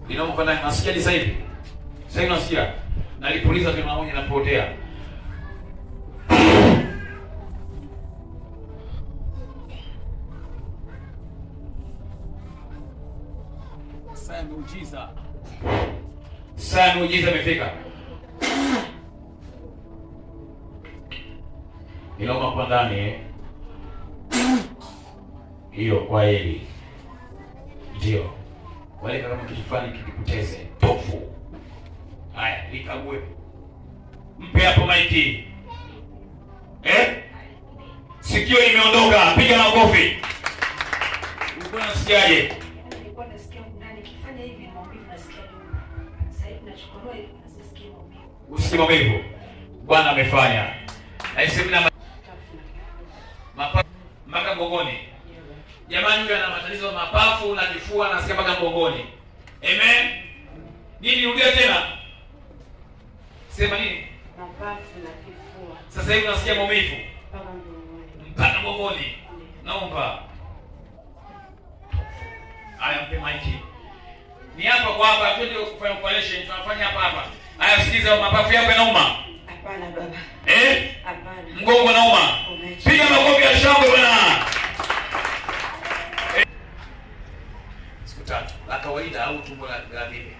Inaomba kwa ndani. Nasikia sasa hivi. Sasa hivi nasikia. Nalipuliza tena moja na potea. Sasa muujiza. Sasa muujiza imefika. Inaomba kwa ndani. Hiyo kwa hili. Ndio. Wale kama kitu fulani kikupoteze. Tofu. Haya, nikague. Mpe hapo maiki. Sikio limeondoka, piga makofi. Ulikuwa unasikiaje? Nilikuwa nasikia ndani kifanya hivi maumivu nasikia nyuma. Sasa hivi nachokonoa hivi nasikia maumivu. Usikie maumivu. Bwana amefanya. Aisemina mapafu mpaka mgongoni. Jamani, yule ana matatizo mapafu na kifua nasikia mpaka mgongoni. Amen. Nini rudia tena? Sema nini? Mapafu na kifua. Sasa hivi nasikia maumivu. Mpaka mgongoni. Mpaka mgongoni. Naomba. Haya, mpe maiki. Ni hapa kwa hapa, twende kufanya operation, tunafanya hapa hapa. Haya, sikiza, mapafu yako yanauma? Hapana baba. Hapana. Mgongo unauma? Piga makofi ya shangwe bwana. Siku tatu. La kawaida au tumbo la bibi?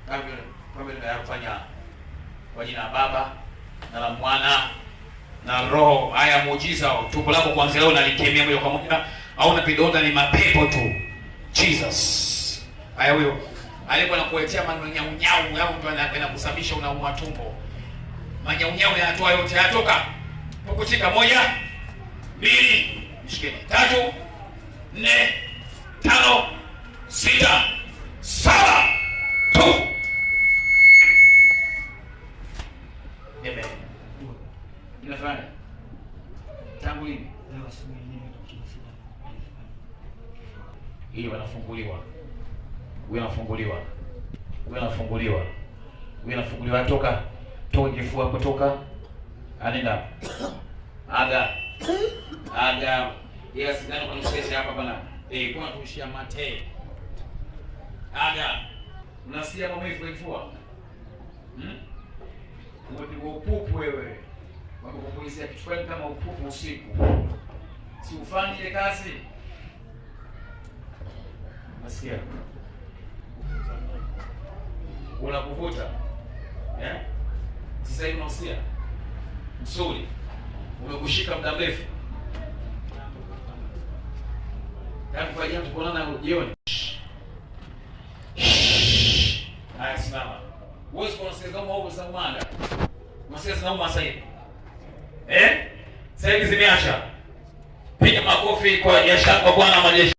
Kama ndio kufanya kwa jina la Baba na la Mwana na Roho. Haya, muujiza. Tumbo lako kuanzia leo nalikemea moja kwa moja. Hauna vidonda, ni mapepo tu. Jesus. Haya, huyo alikuwa anakuletea manyaunyau yao, mtu anakwenda kusababisha unaumwa tumbo. Manyaunyau yanatoa yote, yatoka. Pukutika 1 2 mshikeni 3 4 5 6 7 tu. Amen. Inafanya tangu lini? Leo asubuhi nini tukisema. Hiyo wanafunguliwa. Wewe unafunguliwa. Wewe unafunguliwa. Wewe unafunguliwa, toka. Toa kifua hapo, toka. Anenda. Aga. Yes, ndio kwa nusese hapa bana. Kwa tushia mate. Aga. Unasikia maumivu kwa kifua? Umepigwa upupu wewe. Wakukupulizia kichwani kama upupu usiku. Si ufanye ile kazi. Nasikia. Unakuvuta. Sasa hivi unasikia? Msuli. Umekushika muda mrefu. Tangu kwa jana tukonana jioni. Haya, simama. Wewe unasikia kama wewe usamanda. Unasikia zinauma sasa hivi. Sasa hivi zimeacha. Piga makofi kwa biashara kwa Bwana majeshi.